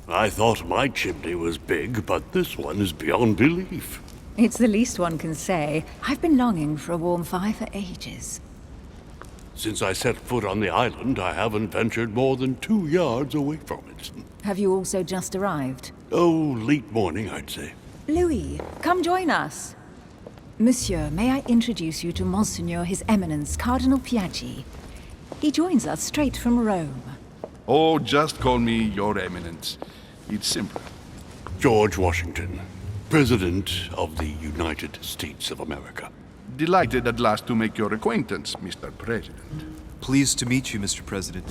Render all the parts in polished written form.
I thought my chimney was big, but this one is beyond belief. It's the least one can say. I've been longing for a warm fire for ages. Since I set foot on the island, I haven't ventured more than 2 yards away from it. Have you also just arrived? Oh, late morning, I'd say. Louis, come join us. Monsieur, may I introduce you to Monseigneur His Eminence, Cardinal Piaggi. He joins us straight from Rome. Oh, just call me Your Eminence. It's simple. George Washington, President of the United States of America. Delighted at last to make your acquaintance, Mr. President. Pleased to meet you, Mr. President.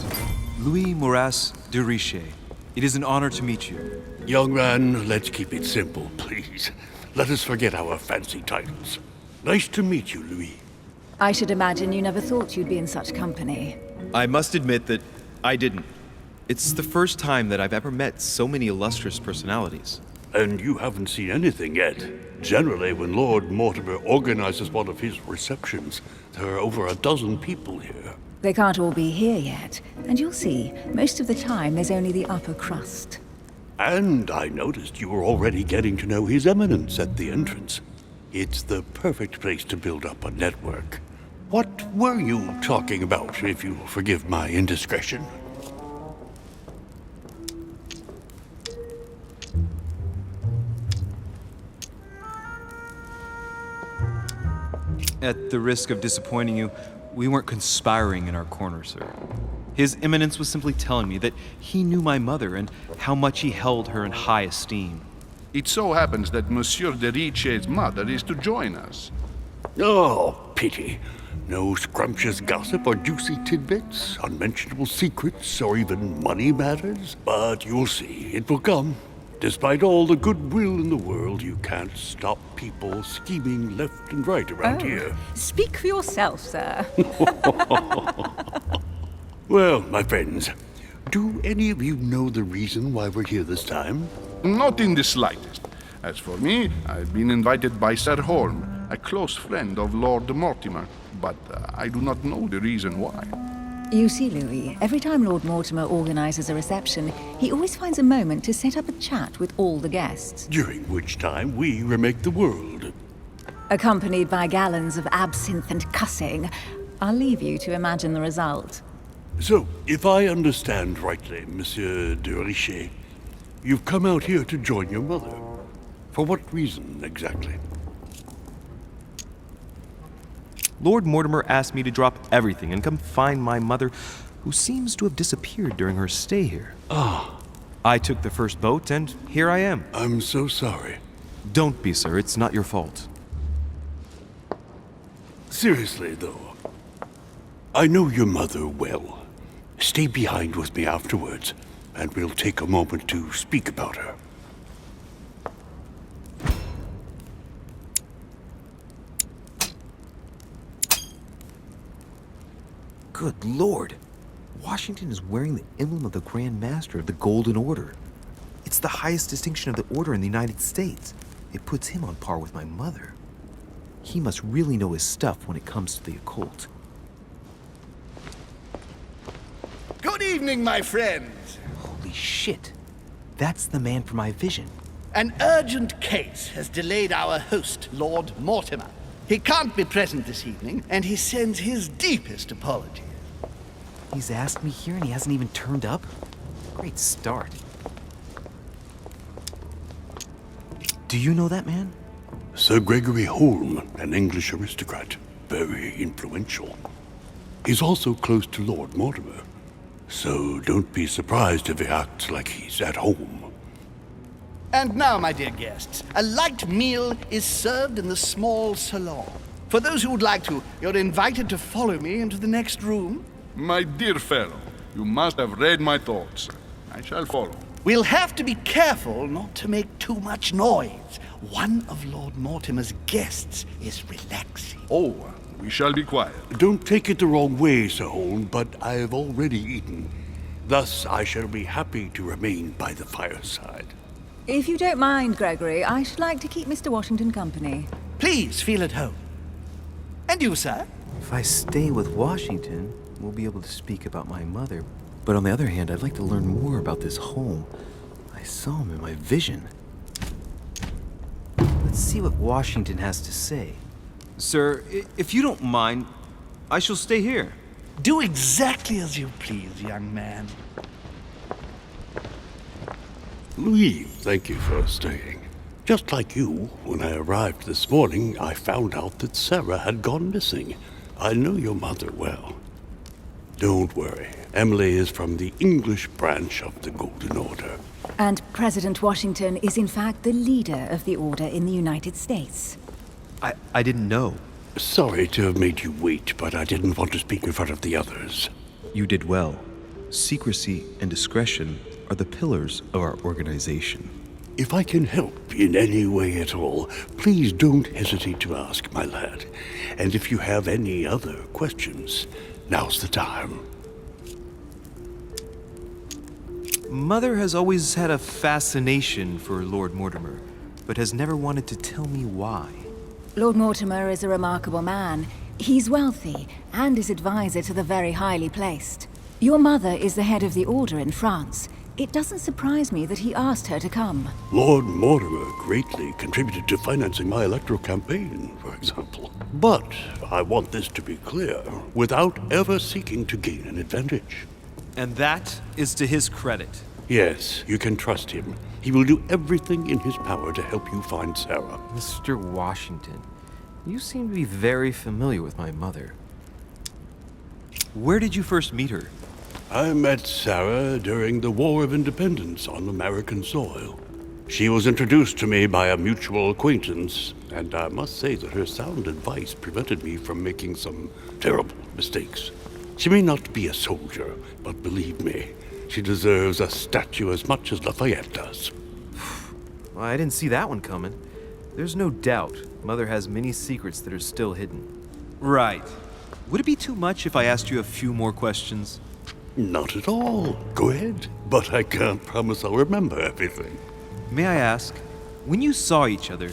Louis Moras de Richet. It is an honor to meet you. Young man, let's keep it simple, please. Let us forget our fancy titles. Nice to meet you, Louis. I should imagine you never thought you'd be in such company. I must admit that I didn't. It's the first time that I've ever met so many illustrious personalities. And you haven't seen anything yet. Generally, when Lord Mortimer organizes one of his receptions, there are over a dozen people here. They can't all be here yet, and you'll see, most of the time there's only the upper crust. And I noticed you were already getting to know His Eminence at the entrance. It's the perfect place to build up a network. What were you talking about, if you'll forgive my indiscretion? At the risk of disappointing you, we weren't conspiring in our corner, sir. His Eminence was simply telling me that he knew my mother and how much he held her in high esteem. It so happens that Monsieur de Richet's mother is to join us. Oh, pity. No scrumptious gossip or juicy tidbits, unmentionable secrets, or even money matters. But you'll see, it will come. Despite all the goodwill in the world, you can't stop people scheming left and right around here. Speak for yourself, sir. Well, my friends, do any of you know the reason why we're here this time? Not in the slightest. As for me, I've been invited by Sir Holm, a close friend of Lord Mortimer, but I do not know the reason why. You see, Louis, every time Lord Mortimer organizes a reception, he always finds a moment to set up a chat with all the guests. During which time we remake the world. Accompanied by gallons of absinthe and cussing. I'll leave you to imagine the result. So, if I understand rightly, Monsieur de Richet, you've come out here to join your mother. For what reason, exactly? Lord Mortimer asked me to drop everything and come find my mother, who seems to have disappeared during her stay here. Ah. I took the first boat, and here I am. I'm so sorry. Don't be, sir. It's not your fault. Seriously, though, I know your mother well. Stay behind with me afterwards, and we'll take a moment to speak about her. Good Lord! Washington is wearing the emblem of the Grand Master of the Golden Order. It's the highest distinction of the order in the United States. It puts him on par with my mother. He must really know his stuff when it comes to the occult. Good evening, my friends. Holy shit! That's the man for my vision. An urgent case has delayed our host, Lord Mortimer. He can't be present this evening, and he sends his deepest apologies. He's asked me here and he hasn't even turned up? Great start. Do you know that man? Sir Gregory Holm, an English aristocrat, very influential. He's also close to Lord Mortimer, so don't be surprised if he acts like he's at home. And now, my dear guests, a light meal is served in the small salon. For those who would like to, you're invited to follow me into the next room. My dear fellow, you must have read my thoughts. I shall follow. We'll have to be careful not to make too much noise. One of Lord Mortimer's guests is relaxing. Oh, we shall be quiet. Don't take it the wrong way, Sir Holm, but I've already eaten. Thus, I shall be happy to remain by the fireside. If you don't mind, Gregory, I should like to keep Mr. Washington company. Please feel at home. And you, sir? If I stay with Washington, we'll be able to speak about my mother. But on the other hand, I'd like to learn more about this home. I saw him in my vision. Let's see what Washington has to say. Sir, if you don't mind, I shall stay here. Do exactly as you please, young man. Louis, thank you for staying. Just like you, when I arrived this morning, I found out that Sarah had gone missing. I know your mother well. Don't worry. Emily is from the English branch of the Golden Order. And President Washington is in fact the leader of the Order in the United States. I didn't know. Sorry to have made you wait, but I didn't want to speak in front of the others. You did well. Secrecy and discretion are the pillars of our organization. If I can help in any way at all, please don't hesitate to ask, my lad. And if you have any other questions, now's the time. Mother has always had a fascination for Lord Mortimer, but has never wanted to tell me why. Lord Mortimer is a remarkable man. He's wealthy and is advisor to the very highly placed. Your mother is the head of the Order in France. It doesn't surprise me that he asked her to come. Lord Mortimer greatly contributed to financing my electoral campaign, for example. But I want this to be clear, without ever seeking to gain an advantage. And that is to his credit. Yes, you can trust him. He will do everything in his power to help you find Sarah. Mr. Washington, you seem to be very familiar with my mother. Where did you first meet her? I met Sarah during the War of Independence on American soil. She was introduced to me by a mutual acquaintance, and I must say that her sound advice prevented me from making some terrible mistakes. She may not be a soldier, but believe me, she deserves a statue as much as Lafayette does. Well, I didn't see that one coming. There's no doubt Mother has many secrets that are still hidden. Right. Would it be too much if I asked you a few more questions? Not at all. Go ahead. But I can't promise I'll remember everything. May I ask, when you saw each other,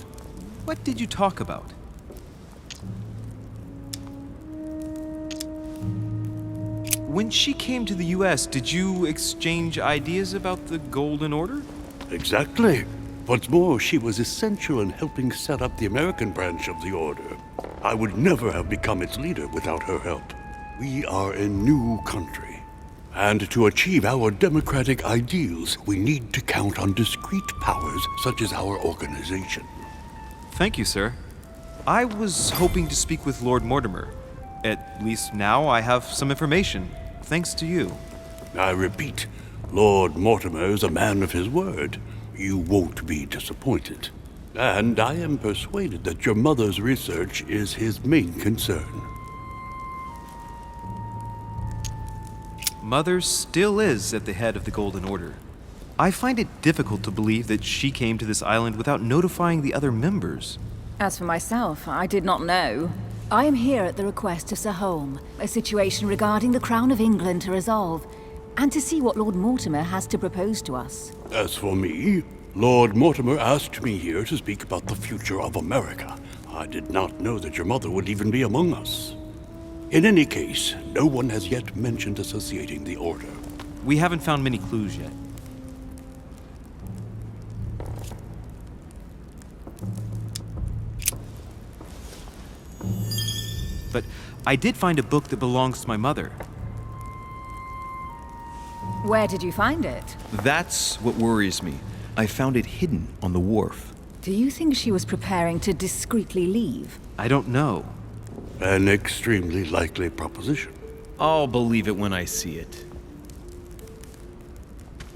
what did you talk about? When she came to the US, did you exchange ideas about the Golden Order? Exactly. What's more, she was essential in helping set up the American branch of the Order. I would never have become its leader without her help. We are a new country. And to achieve our democratic ideals, we need to count on discrete powers such as our organization. Thank you, sir. I was hoping to speak with Lord Mortimer. At least now I have some information, thanks to you. I repeat, Lord Mortimer is a man of his word. You won't be disappointed. And I am persuaded that your mother's research is his main concern. Mother still is at the head of the Golden Order. I find it difficult to believe that she came to this island without notifying the other members. As for myself, I did not know. I am here at the request of Sir Holm, a situation regarding the Crown of England to resolve, and to see what Lord Mortimer has to propose to us. As for me, Lord Mortimer asked me here to speak about the future of America. I did not know that your mother would even be among us. In any case, no one has yet mentioned associating the Order. We haven't found many clues yet. But I did find a book that belongs to my mother. Where did you find it? That's what worries me. I found it hidden on the wharf. Do you think she was preparing to discreetly leave? I don't know. An extremely likely proposition. I'll believe it when I see it.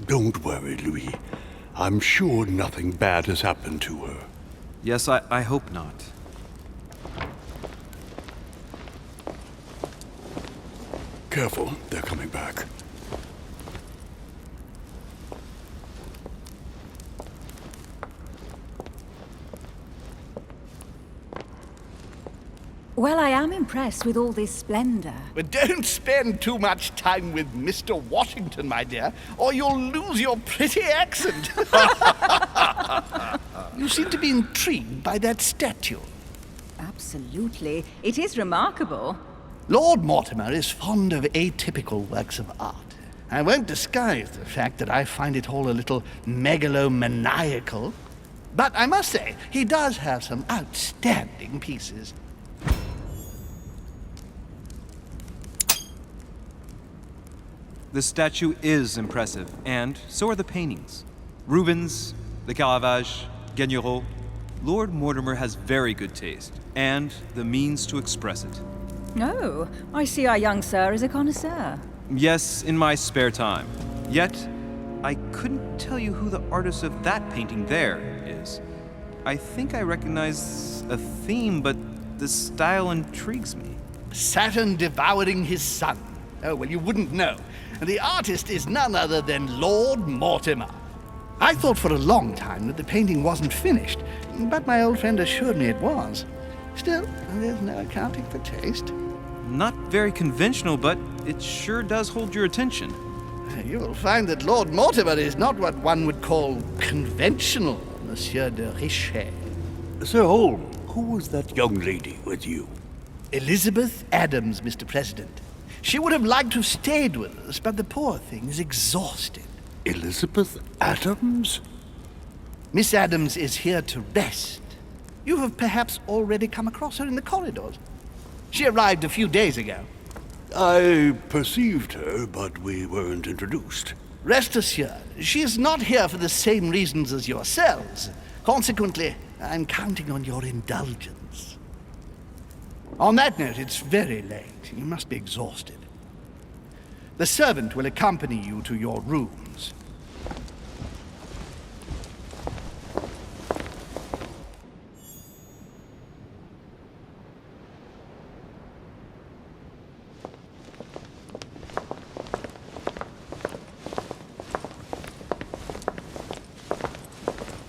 Don't worry, Louis. I'm sure nothing bad has happened to her. Yes, I hope not. Careful, they're coming back. Well, I am impressed with all this splendor. But don't spend too much time with Mr. Washington, my dear, or you'll lose your pretty accent. You seem to be intrigued by that statue. Absolutely. It is remarkable. Lord Mortimer is fond of atypical works of art. I won't disguise the fact that I find it all a little megalomaniacal. But I must say, he does have some outstanding pieces. The statue is impressive, and so are the paintings. Rubens, the Caravage, Guignero. Lord Mortimer has very good taste, and the means to express it. Oh, I see our young sir is a connoisseur. Yes, in my spare time. Yet, I couldn't tell you who the artist of that painting there is. I think I recognize a theme, but the style intrigues me. Saturn devouring his son. Oh, well, you wouldn't know. The artist is none other than Lord Mortimer. I thought for a long time that the painting wasn't finished, but my old friend assured me it was. Still, there's no accounting for taste. Not very conventional, but it sure does hold your attention. You will find that Lord Mortimer is not what one would call conventional, Monsieur de Richet. Sir Holm, who was that young lady with you? Elizabeth Adams, Mr. President. She would have liked to have stayed with us, but the poor thing is exhausted. Elizabeth Adams? Miss Adams is here to rest. You have perhaps already come across her in the corridors. She arrived a few days ago. I perceived her, but we weren't introduced. Rest assured, she is not here for the same reasons as yourselves. Consequently, I'm counting on your indulgence. On that note, it's very late. You must be exhausted. The servant will accompany you to your rooms.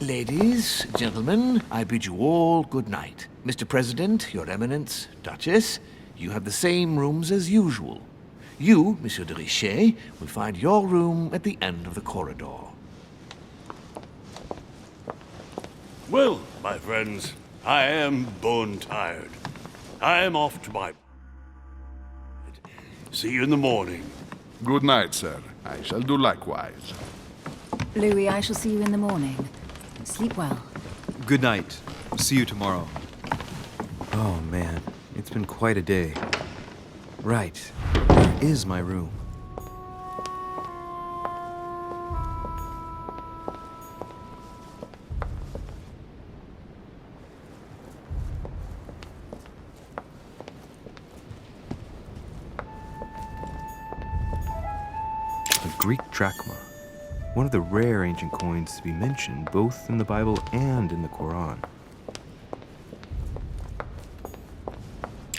Ladies, gentlemen, I bid you all good night. Mr. President, Your Eminence, Duchess, you have the same rooms as usual. You, Monsieur de Richet, will find your room at the end of the corridor. Well, my friends, I am bone tired. I am off to my... See you in the morning. Good night, sir. I shall do likewise. Louis, I shall see you in the morning. Sleep well. Good night. See you tomorrow. Oh man, it's been quite a day. Right, where is my room? A Greek drachma. One of the rare ancient coins to be mentioned both in the Bible and in the Quran.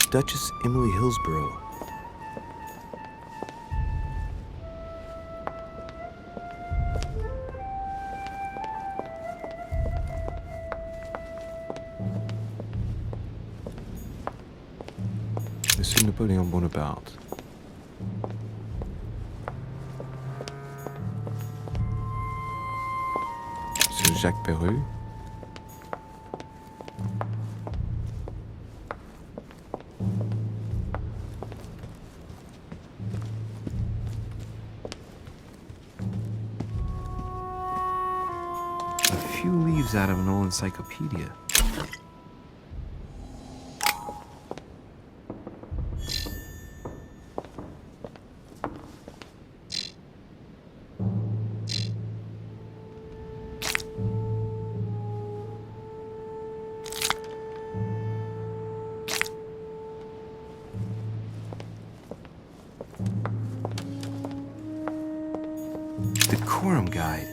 Duchess Emily Hillsborough. Monsieur Napoleon Bonaparte. Monsieur Jacques Perreux. A few leaves out of an old encyclopedia. The Quorum Guide.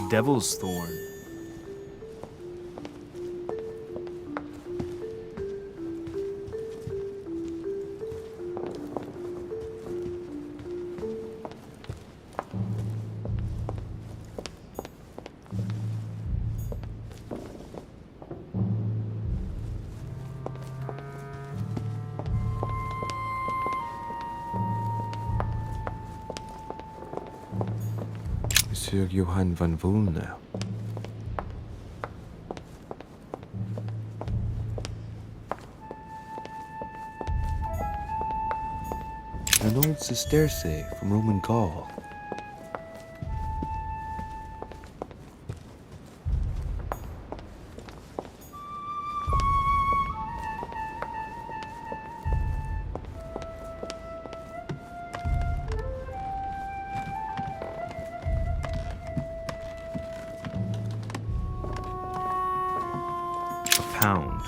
Devil's Thorn. Sir Johann von Wulna. An old sesterce from Roman Gaul. A pound.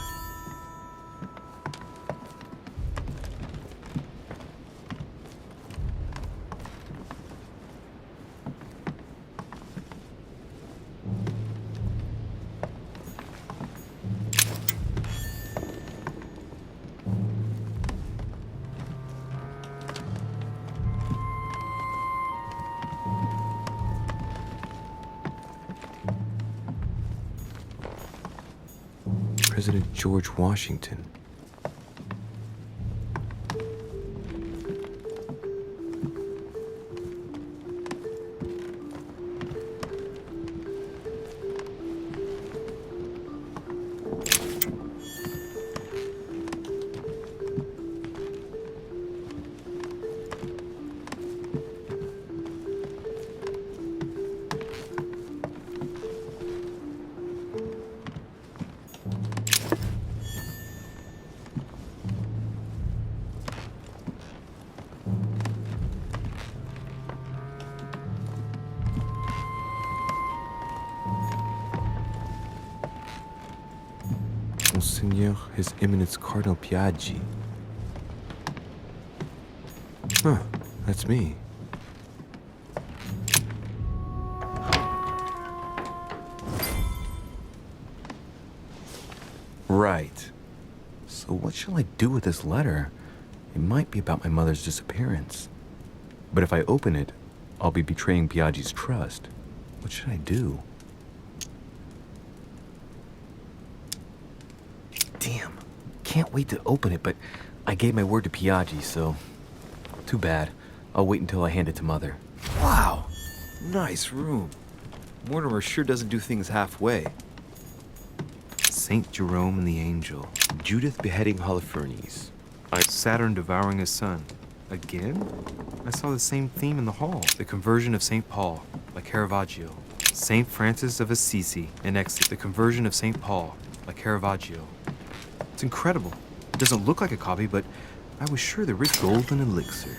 President George Washington. Monseigneur, His Eminence Cardinal Piaggi. Huh, that's me. Right. So what shall I do with this letter? It might be about my mother's disappearance. But if I open it, I'll be betraying Piaggi's trust. What should I do? Damn. Can't wait to open it, but I gave my word to Piaggi, so... Too bad. I'll wait until I hand it to Mother. Wow! Nice room. Mortimer sure doesn't do things halfway. Saint Jerome and the Angel. Judith beheading Holofernes. Saturn devouring his son. Again? I saw the same theme in the hall. The Conversion of St. Paul by Caravaggio. St. Francis of Assisi and Exit. The Conversion of St. Paul by Caravaggio. It's incredible. It doesn't look like a copy, but I was sure there was golden elixir.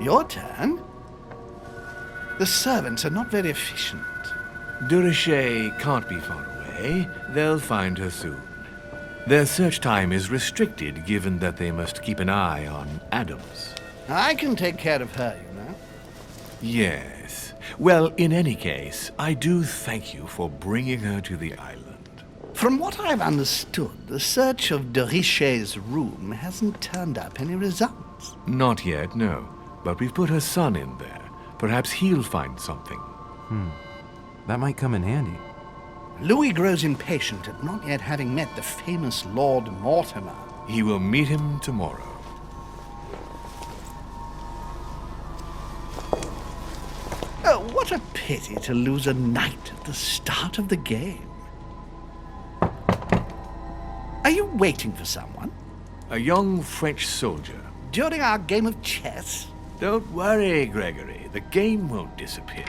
Your turn? The servants are not very efficient. De Richet can't be far away. They'll find her soon. Their search time is restricted, given that they must keep an eye on Adams. I can take care of her, you know. Yes. Well, in any case, I do thank you for bringing her to the island. From what I've understood, the search of de Richet's room hasn't turned up any results. Not yet, no. But we've put her son in there. Perhaps he'll find something. That might come in handy. Louis grows impatient at not yet having met the famous Lord Mortimer. He will meet him tomorrow. Oh, what a pity to lose a knight at the start of the game. Are you waiting for someone? A young French soldier. During our game of chess? Don't worry, Gregory. The game won't disappear.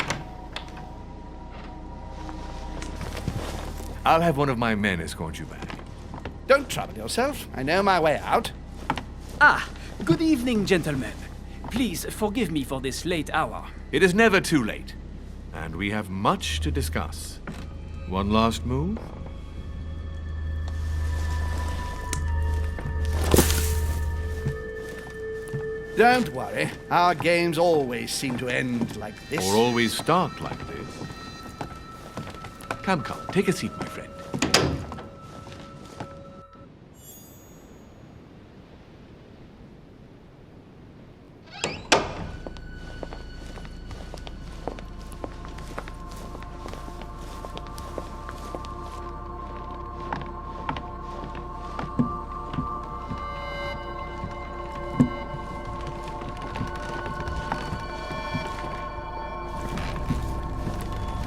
I'll have one of my men escort you back. Don't trouble yourself. I know my way out. Ah, good evening, gentlemen. Please forgive me for this late hour. It is never too late, and we have much to discuss. One last move? Don't worry. Our games always seem to end like this. Or always start like this. Come, take a seat, my friend.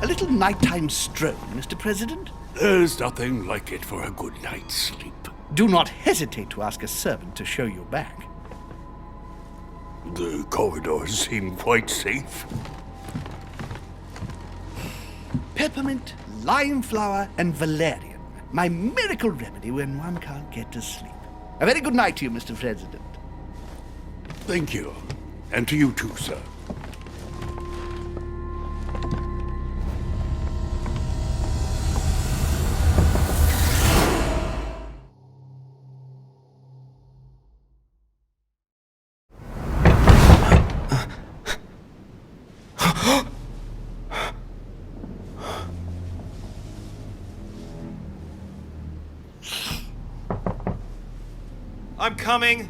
A little nighttime stroll, Mr. President? There's nothing like it for a good night's sleep. Do not hesitate to ask a servant to show you back. The corridors seem quite safe. Peppermint, lime flower, and valerian. My miracle remedy when one can't get to sleep. A very good night to you, Mr. President. Thank you. And to you too, sir. I'm coming!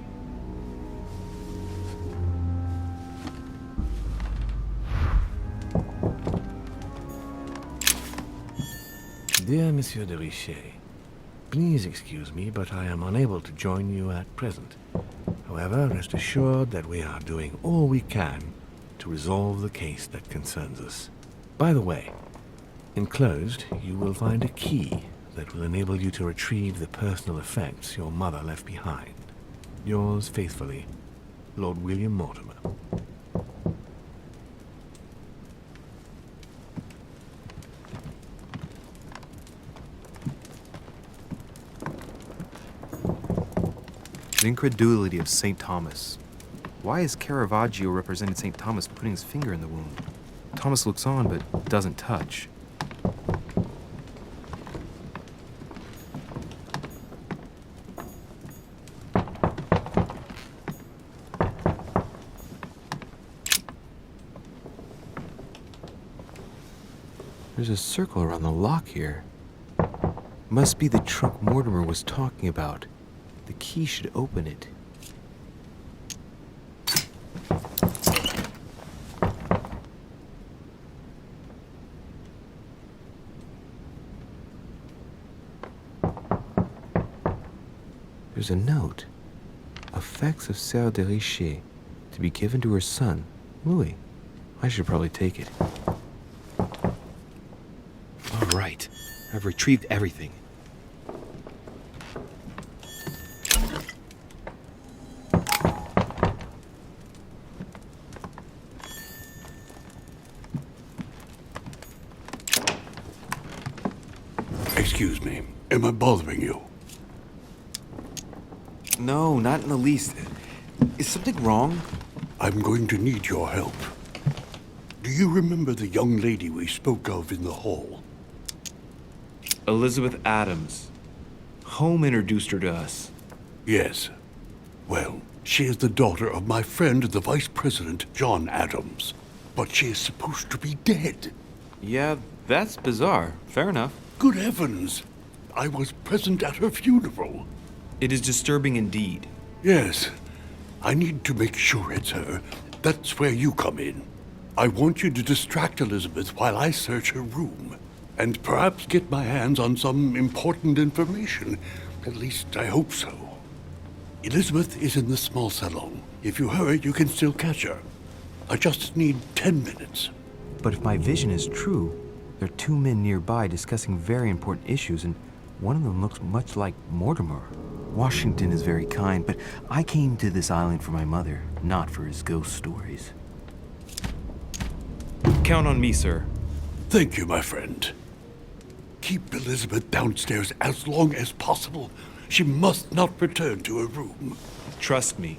Dear Monsieur de Richet, please excuse me, but I am unable to join you at present. However, rest assured that we are doing all we can to resolve the case that concerns us. By the way, enclosed, you will find a key that will enable you to retrieve the personal effects your mother left behind. Yours faithfully, Lord William Mortimer. The incredulity of St. Thomas. Why is Caravaggio representing St. Thomas putting his finger in the wound? Thomas looks on but doesn't touch. There's a circle around the lock here. Must be the trunk Mortimer was talking about. The key should open it. There's a note. Effects of Sœur de Richet, to be given to her son, Louis. I should probably take it. All right. I've retrieved everything. Excuse me. Am I bothering you? No, not in the least. Is something wrong? I'm going to need your help. Do you remember the young lady we spoke of in the hall? Elizabeth Adams. Home introduced her to us. Yes. Well, she is the daughter of my friend, the Vice President, John Adams. But she is supposed to be dead. Yeah, that's bizarre. Fair enough. Good heavens! I was present at her funeral. It is disturbing indeed. Yes. I need to make sure it's her. That's where you come in. I want you to distract Elizabeth while I search her room. And perhaps get my hands on some important information. At least I hope so. Elizabeth is in the small salon. If you hurry, you can still catch her. I just need 10 minutes. But if my vision is true, there are two men nearby discussing very important issues, and one of them looks much like Mortimer. Washington is very kind, but I came to this island for my mother, not for his ghost stories. Count on me, sir. Thank you, my friend. Keep Elizabeth downstairs as long as possible. She must not return to her room. Trust me.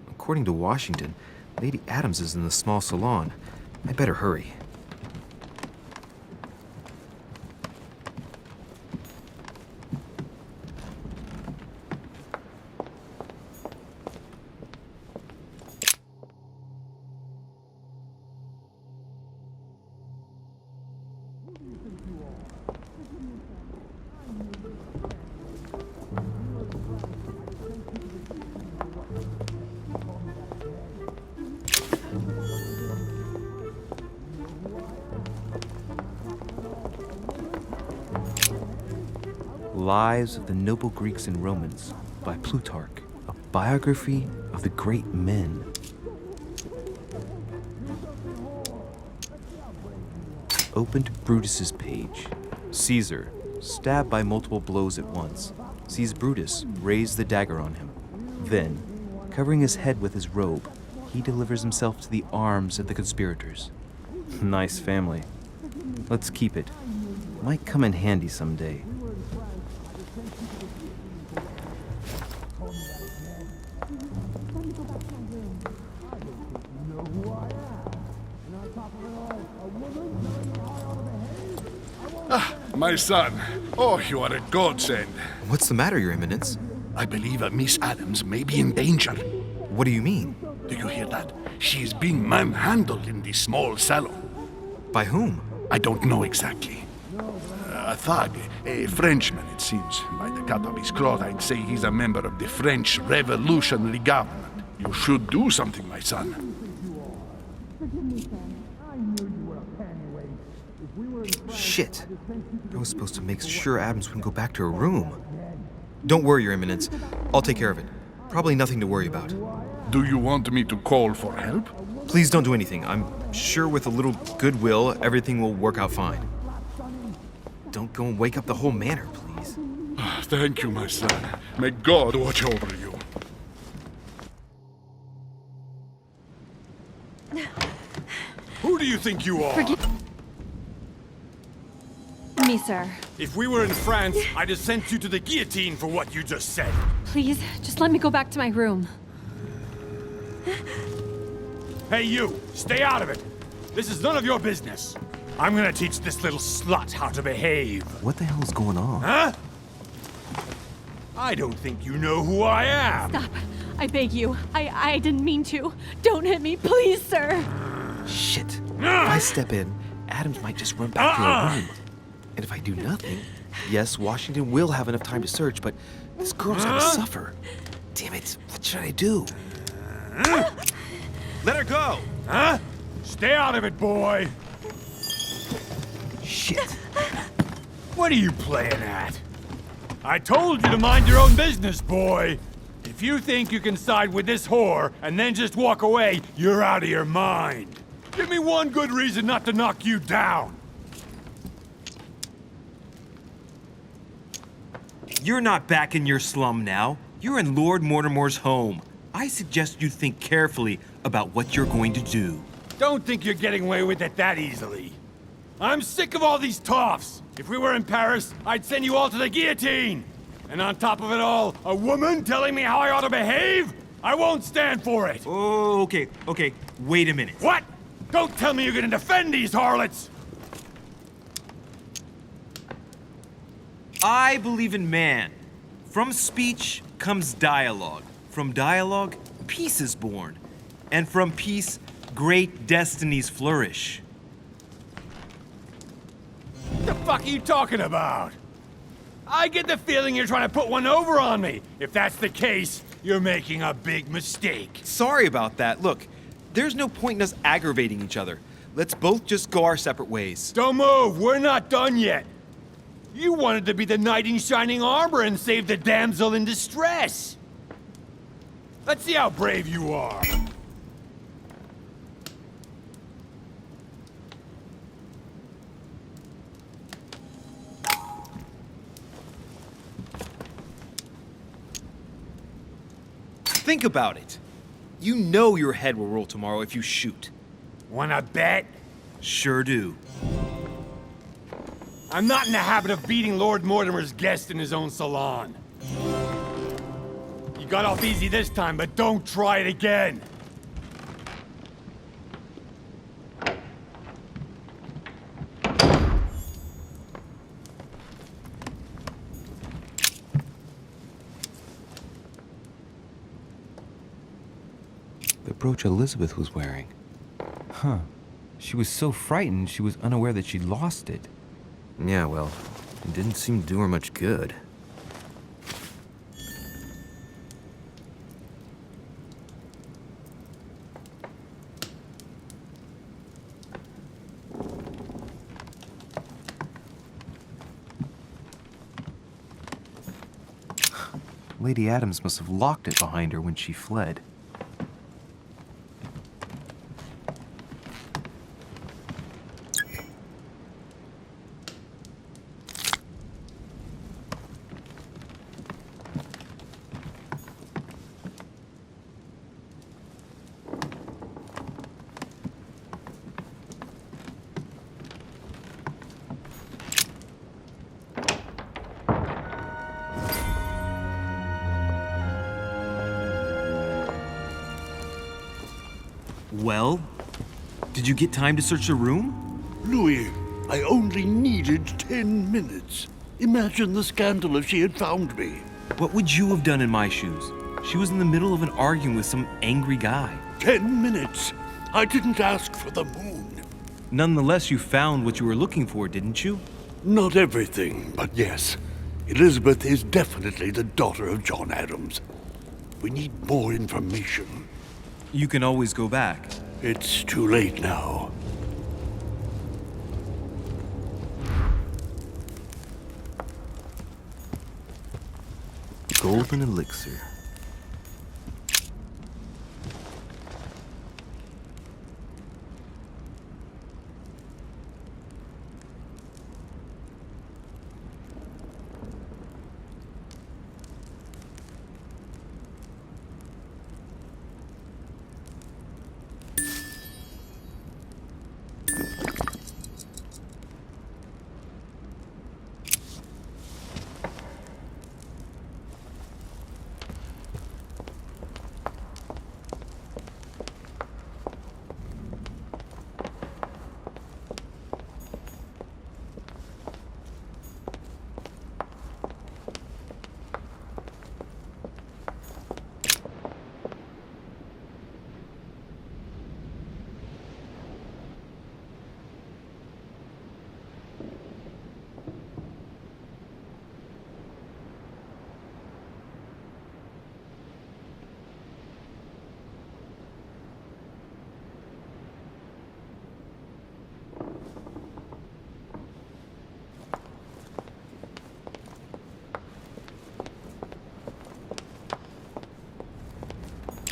According to Washington, Lady Adams is in the small salon. I better hurry. Lives of the Noble Greeks and Romans by Plutarch, a biography of the great men. Open to Brutus's page. Caesar, stabbed by multiple blows at once, sees Brutus raise the dagger on him. Then, covering his head with his robe, he delivers himself to the arms of the conspirators. Nice family. Let's keep it. Might come in handy someday. My son. Oh, you are a godsend. What's the matter, Your Eminence? I believe Miss Adams may be in danger. What do you mean? Do you hear that? She is being manhandled in the small salon. By whom? I don't know exactly. A thug, a Frenchman, it seems. By the cut of his cloth, I'd say he's a member of the French Revolutionary Government. You should do something, my son. Shit. I was supposed to make sure Adams wouldn't go back to her room. Don't worry, Your Eminence. I'll take care of it. Probably nothing to worry about. Do you want me to call for help? Please don't do anything. I'm sure with a little goodwill, everything will work out fine. Don't go and wake up the whole manor, please. Thank you, my son. May God watch over you. Who do you think you are? Me, sir. If we were in France, I'd have sent you to the guillotine for what you just said. Please, just let me go back to my room. Hey, you! Stay out of it! This is none of your business. I'm gonna teach this little slut how to behave. What the hell is going on? Huh? I don't think you know who I am. Stop. I beg you. I didn't mean to. Don't hit me, please, sir. Shit. If I step in, Adams might just run back to her room. And if I do nothing, yes, Washington will have enough time to search, but this girl's gonna suffer. Damn it, what should I do? Let her go! Huh? Stay out of it, boy! Shit. What are you playing at? I told you to mind your own business, boy! If you think you can side with this whore and then just walk away, you're out of your mind. Give me one good reason not to knock you down. You're not back in your slum now. You're in Lord Mortimer's home. I suggest you think carefully about what you're going to do. Don't think you're getting away with it that easily. I'm sick of all these toffs. If we were in Paris, I'd send you all to the guillotine. And on top of it all, a woman telling me how I ought to behave? I won't stand for it. Oh, okay. Wait a minute. What? Don't tell me you're gonna defend these harlots! I believe in man. From speech comes dialogue. From dialogue, peace is born. And from peace, great destinies flourish. What the fuck are you talking about? I get the feeling you're trying to put one over on me. If that's the case, you're making a big mistake. Sorry about that. Look, there's no point in us aggravating each other. Let's both just go our separate ways. Don't move, we're not done yet. You wanted to be the knight in shining armor and save the damsel in distress. Let's see how brave you are. Think about it. You know your head will roll tomorrow if you shoot. Wanna bet? Sure do. I'm not in the habit of beating Lord Mortimer's guest in his own salon. You got off easy this time, but don't try it again. The brooch Elizabeth was wearing. Huh. She was so frightened she was unaware that she'd lost it. Yeah, well, it didn't seem to do her much good. Lady Adams must have locked it behind her when she fled. Well, did you get time to search the room? Louis, I only needed 10 minutes. Imagine the scandal if she had found me. What would you have done in my shoes? She was in the middle of an argument with some angry guy. 10 minutes. I didn't ask for the moon. Nonetheless, you found what you were looking for, didn't you? Not everything, but yes. Elizabeth is definitely the daughter of John Adams. We need more information. You can always go back. It's too late now. Golden elixir.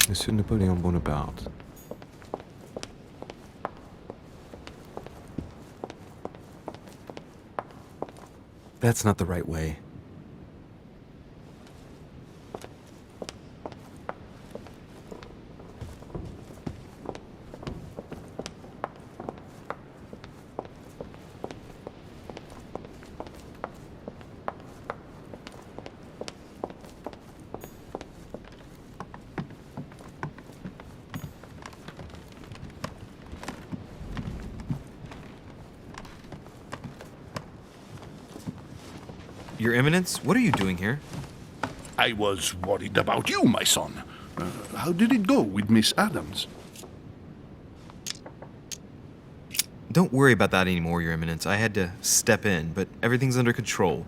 Monsieur Napoleon Bonaparte. That's not the right way. Your Eminence, what are you doing here? I was worried about you, my son. How did it go with Miss Adams? Don't worry about that anymore, Your Eminence. I had to step in, but everything's under control.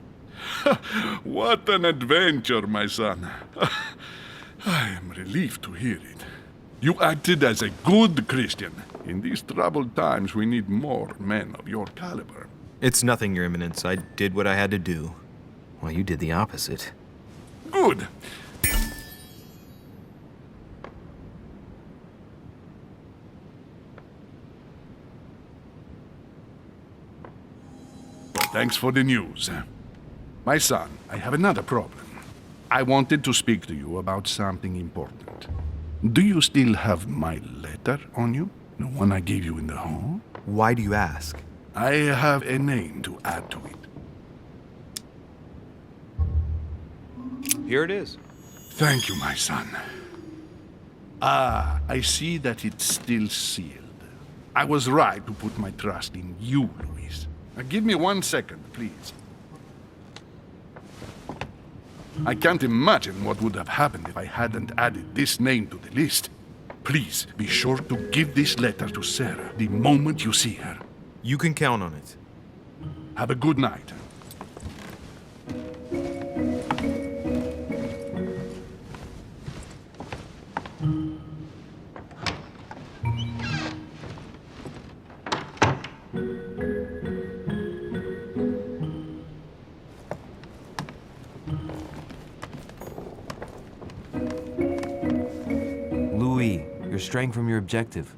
What an adventure, my son. I am relieved to hear it. You acted as a good Christian. In these troubled times, we need more men of your caliber. It's nothing, Your Eminence. I did what I had to do. Well, you did the opposite. Good. Well, thanks for the news. My son, I have another problem. I wanted to speak to you about something important. Do you still have my letter on you? The one I gave you in the hall? Why do you ask? I have a name to add to it. Here it is. Thank you, my son. Ah, I see that it's still sealed. I was right to put my trust in you, Luis. Now, give me 1 second, please. I can't imagine what would have happened if I hadn't added this name to the list. Please, be sure to give this letter to Sarah the moment you see her. You can count on it. Have a good night. Louis, you're straying from your objective.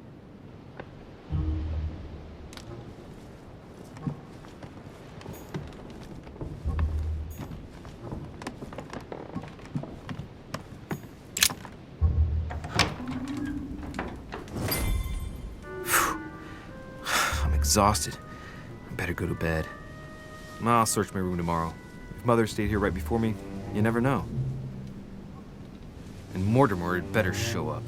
I'm exhausted. I better go to bed. I'll search my room tomorrow. If Mother stayed here right before me, you never know. And Mortimer had better show up.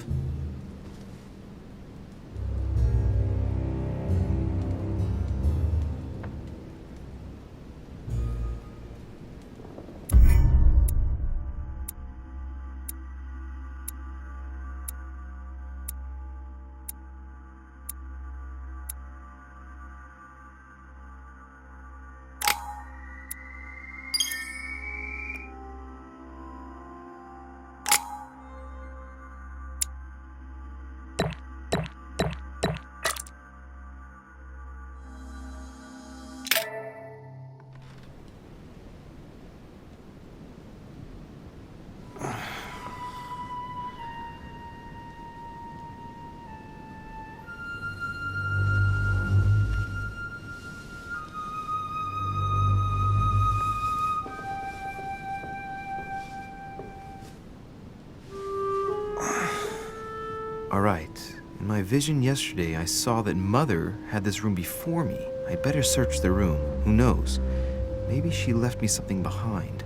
All right. In my vision yesterday, I saw that Mother had this room before me. I better search the room. Who knows? Maybe she left me something behind.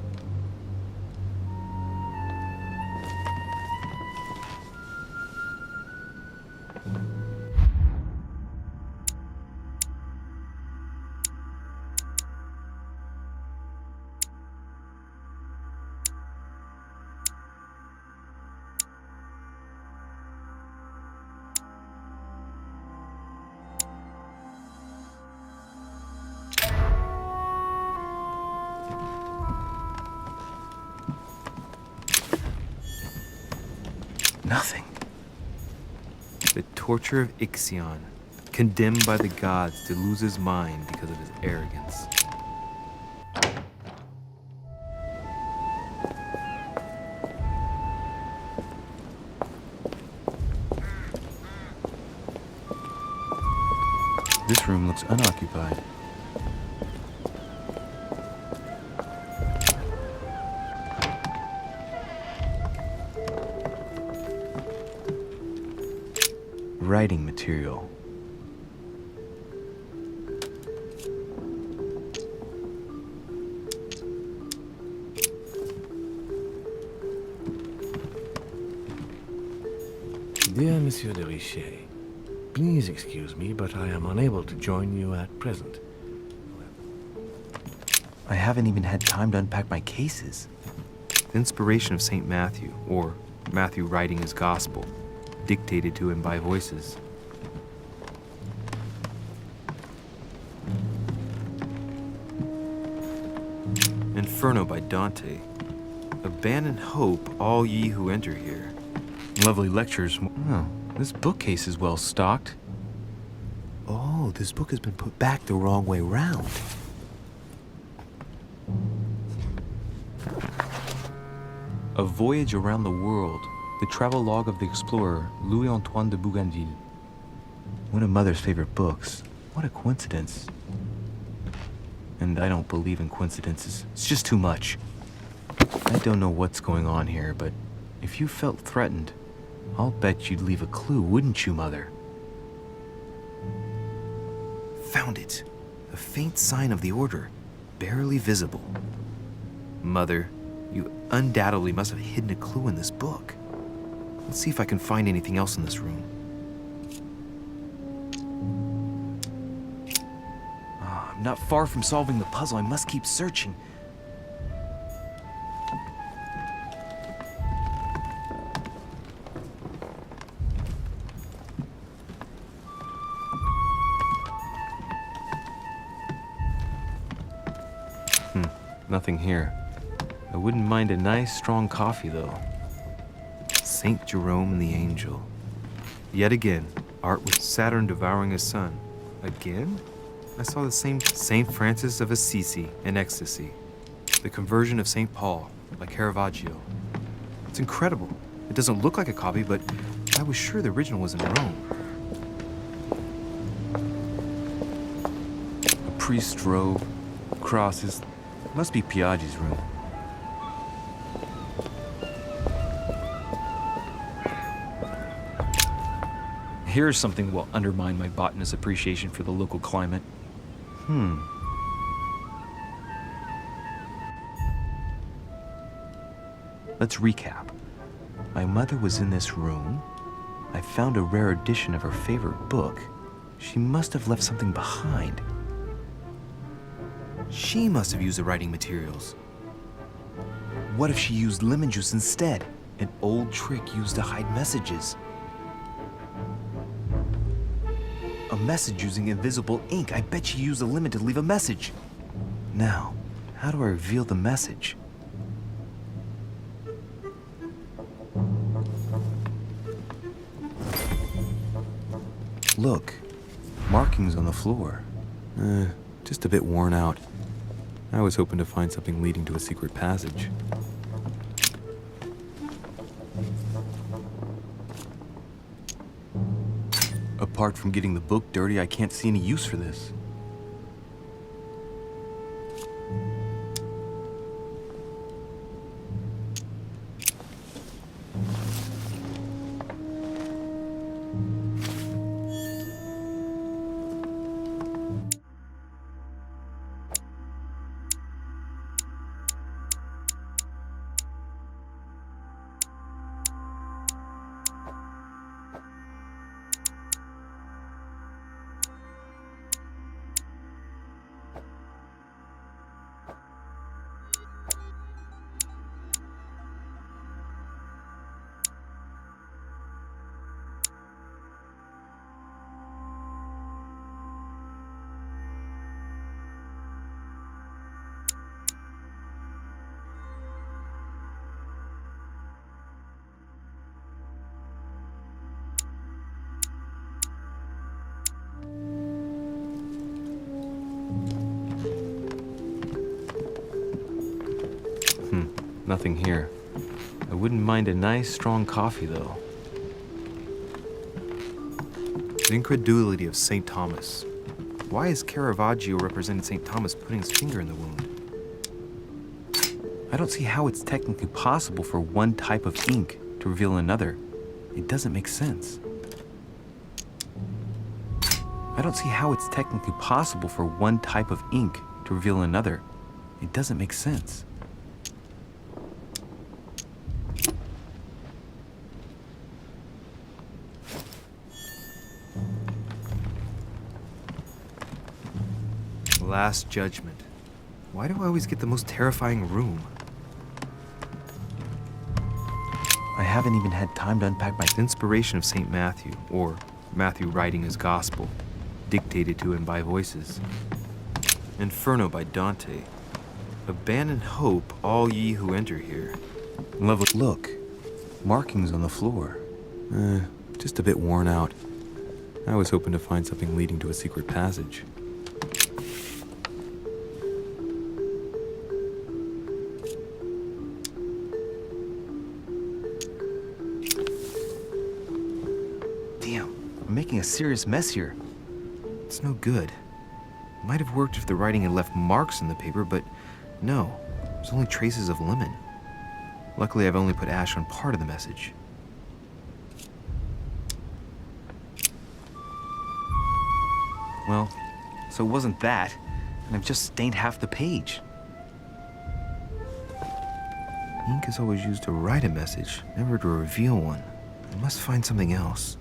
Nothing. The torture of Ixion, condemned by the gods to lose his mind because of his arrogance. This room looks unoccupied. Writing material. Dear Monsieur de Richet, please excuse me, but I am unable to join you at present. I haven't even had time to unpack my cases. The inspiration of St. Matthew, or Matthew writing his gospel, dictated to him by voices. Inferno by Dante. Abandon hope, all ye who enter here. Lovely lectures. Oh, this bookcase is well stocked. Oh, this book has been put back the wrong way round. A Voyage Around the World, the travelogue of the explorer Louis-Antoine de Bougainville. One of Mother's favorite books. What a coincidence. And I don't believe in coincidences. It's just too much. I don't know what's going on here, but if you felt threatened, I'll bet you'd leave a clue, wouldn't you, Mother? Found it. A faint sign of the Order, barely visible. Mother, you undoubtedly must have hidden a clue in this book. Let's see if I can find anything else in this room. I'm not far from solving the puzzle. I must keep searching. Nothing here. I wouldn't mind a nice, strong coffee, though. Saint Jerome and the Angel. Yet again, art with Saturn devouring his sun. Again? I saw the same Saint Francis of Assisi in Ecstasy. The Conversion of Saint Paul by Caravaggio. It's incredible. It doesn't look like a copy, but I was sure the original was in Rome. A priest's robe, crosses. Must be Piaggi's room. Here's something that will undermine my botanist's appreciation for the local climate. Let's recap. My mother was in this room. I found a rare edition of her favorite book. She must have left something behind. She must have used the writing materials. What if she used lemon juice instead? An old trick used to hide messages. A message using invisible ink. I bet she used a lemon to leave a message. Now, how do I reveal the message? Look, markings on the floor. Just a bit worn out. I was hoping to find something leading to a secret passage. Apart from getting the book dirty, I can't see any use for this. Nothing here. I wouldn't mind a nice, strong coffee, though. The incredulity of St. Thomas. Why is Caravaggio representing St. Thomas putting his finger in the wound? I don't see how it's technically possible for one type of ink to reveal another. It doesn't make sense. I don't see how it's technically possible for one type of ink to reveal another. It doesn't make sense. Last Judgment. Why do I always get the most terrifying room? I haven't even had time to unpack my... Inspiration of St. Matthew, or Matthew writing his gospel, dictated to him by voices. Inferno by Dante. Abandon hope, all ye who enter here. Lovely. Look, markings on the floor. Just a bit worn out. I was hoping to find something leading to a secret passage. Damn, I'm making a serious mess here. It's no good. Might have worked if the writing had left marks in the paper, but no. There's only traces of lemon. Luckily, I've only put ash on part of the message. Well, so it wasn't that, and I've just stained half the page. Ink is always used to write a message, never to reveal one. I must find something else.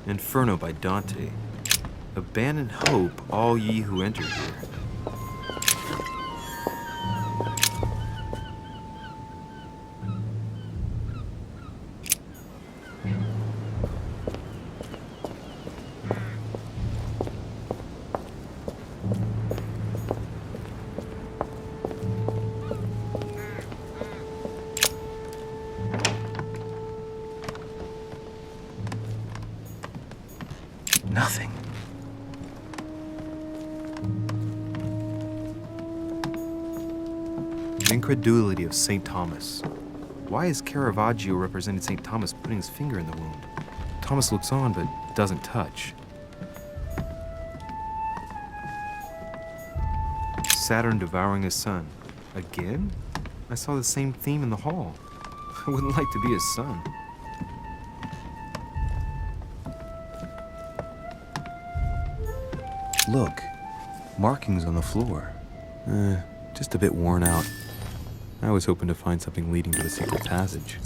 Inferno by Dante. Abandon hope, all ye who enter here. Nothing. The incredulity of St. Thomas. Why is Caravaggio representing St. Thomas putting his finger in the wound? Thomas looks on but doesn't touch. Saturn devouring his son. Again? I saw the same theme in the hall. I wouldn't like to be his son. Look, markings on the floor. Just a bit worn out. I was hoping to find something leading to a secret passage.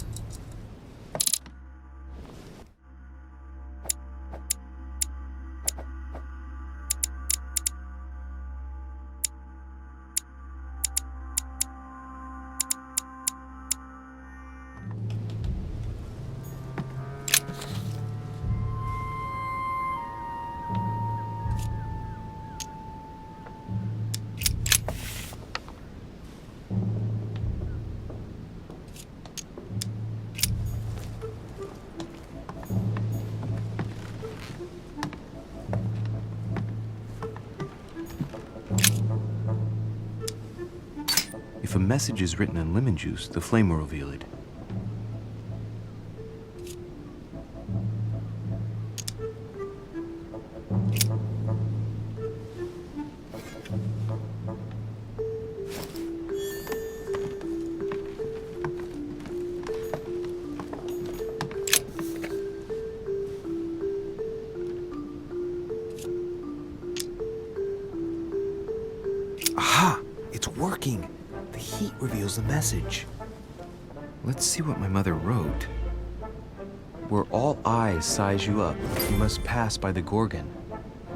If a message is written in lemon juice, the flame will reveal it. Aha! It's working! The heat reveals the message. Let's see what my mother wrote. Where all eyes size you up, you must pass by the Gorgon.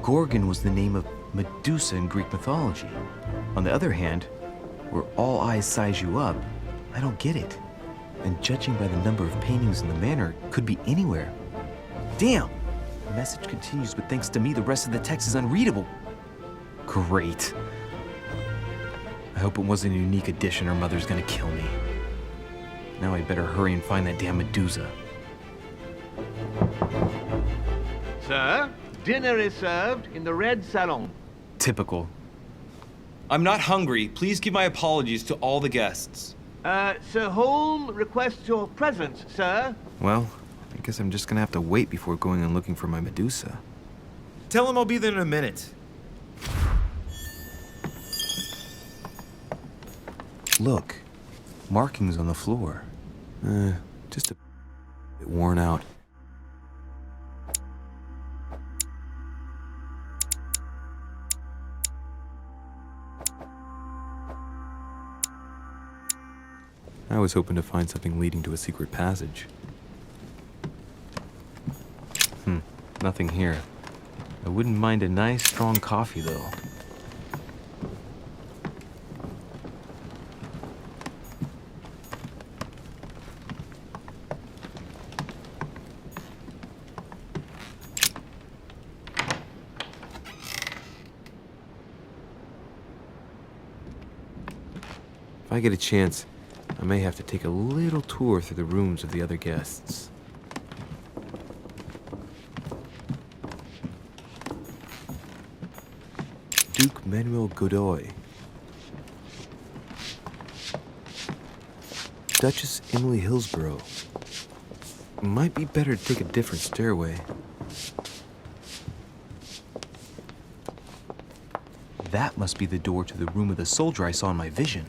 Gorgon was the name of Medusa in Greek mythology. On the other hand, where all eyes size you up, I don't get it. And judging by the number of paintings in the manor, it could be anywhere. Damn! The message continues, but thanks to me, the rest of the text is unreadable. Great. I hope it wasn't a unique edition or Mother's gonna kill me. Now I better hurry and find that damn Medusa. Sir, dinner is served in the red salon. Typical. I'm not hungry. Please give my apologies to all the guests. Sir Holm requests your presence, sir. Well, I guess I'm just gonna have to wait before going and looking for my Medusa. Tell him I'll be there in a minute. Look, Markings on the floor. Just a bit worn out. I was hoping to find something leading to a secret passage. Nothing here. I wouldn't mind a nice strong coffee, though. If I get a chance, I may have to take a little tour through the rooms of the other guests. Duke Manuel Godoy. Duchess Emily Hillsborough. Might be better to take a different stairway. That must be the door to the room of the soldier I saw in my vision.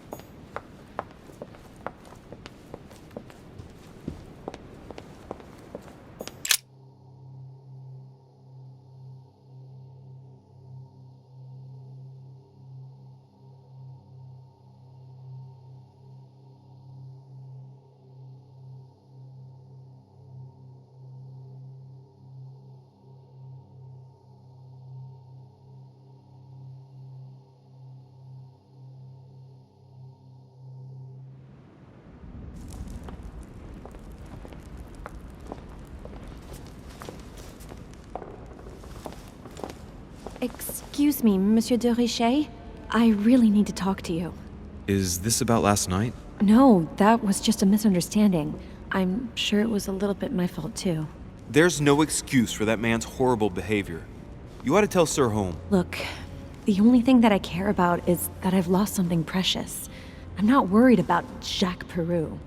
Excuse me, Monsieur de Richet? I really need to talk to you. Is this about last night? No, that was just a misunderstanding. I'm sure it was a little bit my fault, too. There's no excuse for that man's horrible behavior. You ought to tell Sir Home. Look, the only thing that I care about is that I've lost something precious. I'm not worried about Jacques Peru.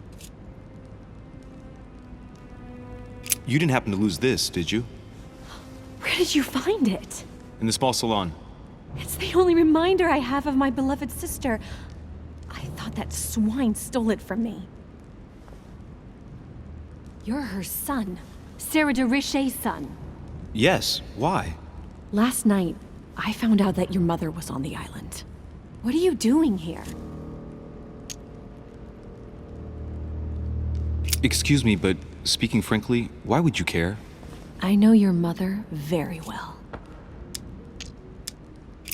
You didn't happen to lose this, did you? Where did you find it? In the small salon. It's the only reminder I have of my beloved sister. I thought that swine stole it from me. You're her son. Sarah de Richet's son. Yes, why? Last night, I found out that your mother was on the island. What are you doing here? Excuse me, but speaking frankly, why would you care? I know your mother very well.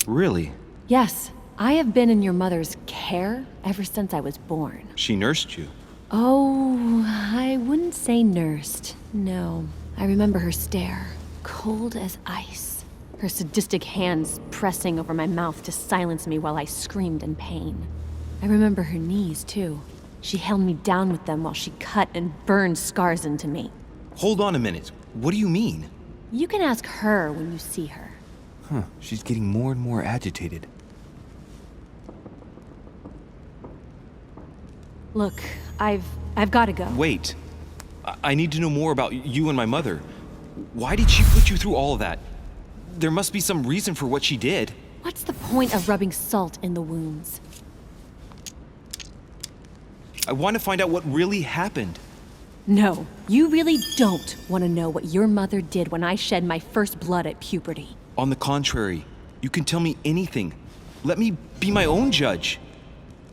Really? Yes, I have been in your mother's care ever since I was born. She nursed you. Oh, I wouldn't say nursed. No. I remember her stare, cold as ice. Her sadistic hands pressing over my mouth to silence me while I screamed in pain. I remember her knees, too. She held me down with them while she cut and burned scars into me. Hold on a minute. What do you mean? You can ask her when you see her. She's getting more and more agitated. Look, I've got to go. Wait. I need to know more about you and my mother. Why did she put you through all of that? There must be some reason for what she did. What's the point of rubbing salt in the wounds? I want to find out what really happened. No, you really don't want to know what your mother did when I shed my first blood at puberty. On the contrary, you can tell me anything. Let me be my own judge.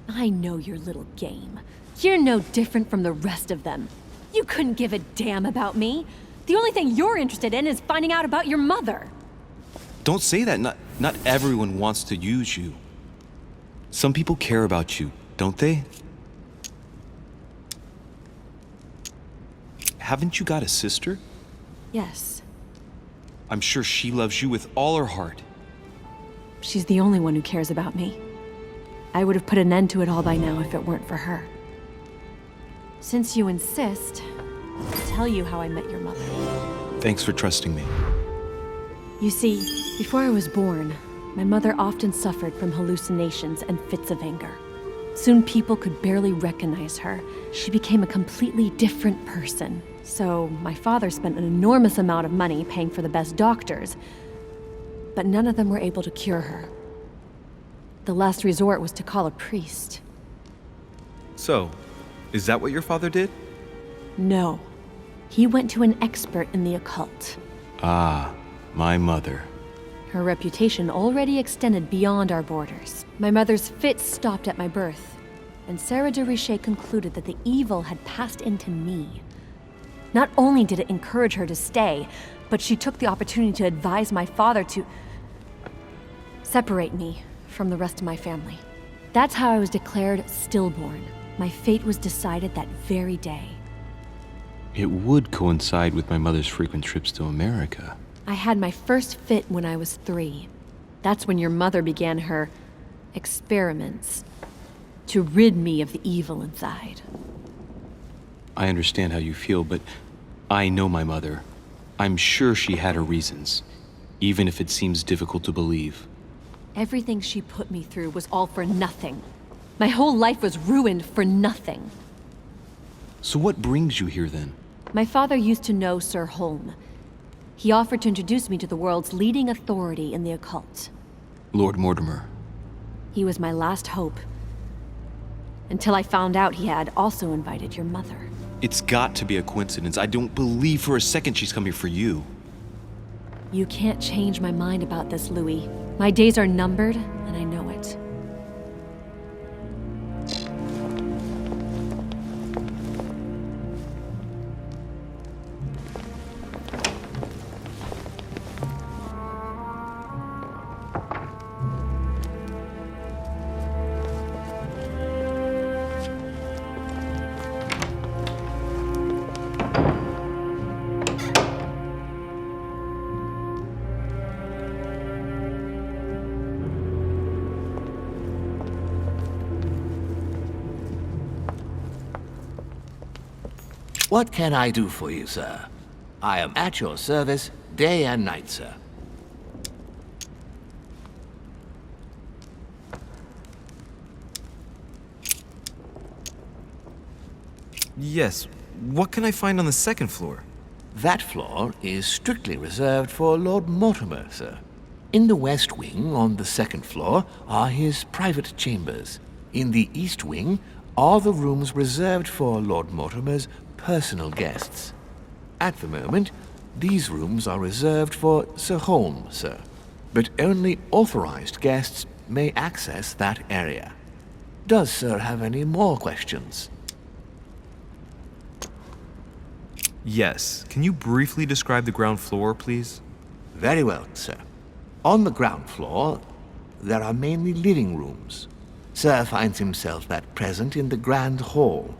I know your little game. You're no different from the rest of them. You couldn't give a damn about me. The only thing you're interested in is finding out about your mother. Don't say that. Not everyone wants to use you. Some people care about you, don't they? Haven't you got a sister? Yes. I'm sure she loves you with all her heart. She's the only one who cares about me. I would have put an end to it all by now if it weren't for her. Since you insist, I'll tell you how I met your mother. Thanks for trusting me. You see, before I was born, my mother often suffered from hallucinations and fits of anger. Soon people could barely recognize her. She became a completely different person. So my father spent an enormous amount of money paying for the best doctors, but none of them were able to cure her. The last resort was to call a priest. So, Is that what your father did? No. He went to an expert in the occult. Ah, my mother. Her reputation already extended beyond our borders. My mother's fits stopped at my birth, and Sarah de Richet concluded that the evil had passed into me. Not only did it encourage her to stay, but she took the opportunity to advise my father to separate me from the rest of my family. That's how I was declared stillborn. My fate was decided that very day. It would coincide with my mother's frequent trips to America. I had my first fit when I was 3. That's when your mother began her experiments to rid me of the evil inside. I understand how you feel, but I know my mother. I'm sure she had her reasons, even if it seems difficult to believe. Everything she put me through was all for nothing. My whole life was ruined for nothing. So what brings you here then? My father used to know Sir Holm. He offered to introduce me to the world's leading authority in the occult. Lord Mortimer. He was my last hope. Until I found out he had also invited your mother. It's got to be a coincidence. I don't believe for a second she's coming for you. You can't change my mind about this, Louis. My days are numbered, and I know it. What can I do for you, sir? I am at your service day and night, sir. Yes. What can I find on the second floor? That floor is strictly reserved for Lord Mortimer, sir. In the west wing, on the second floor, are his private chambers. In the east wing are the rooms reserved for Lord Mortimer's personal guests. At the moment, these rooms are reserved for Sir Holm, sir. But only authorized guests may access that area. Does Sir have any more questions? Yes. Can you briefly describe the ground floor, please? Very well, sir. On the ground floor, there are mainly living rooms. Sir finds himself at present in the Grand Hall.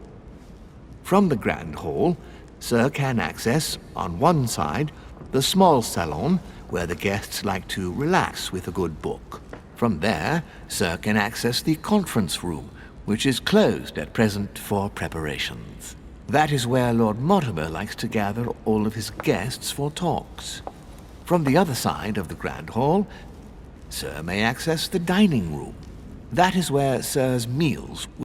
From the Grand Hall, Sir can access, on one side, the small salon where the guests like to relax with a good book. From there, Sir can access the conference room, which is closed at present for preparations. That is where Lord Mortimer likes to gather all of his guests for talks. From the other side of the Grand Hall, Sir may access the dining room. That is where Sir's meals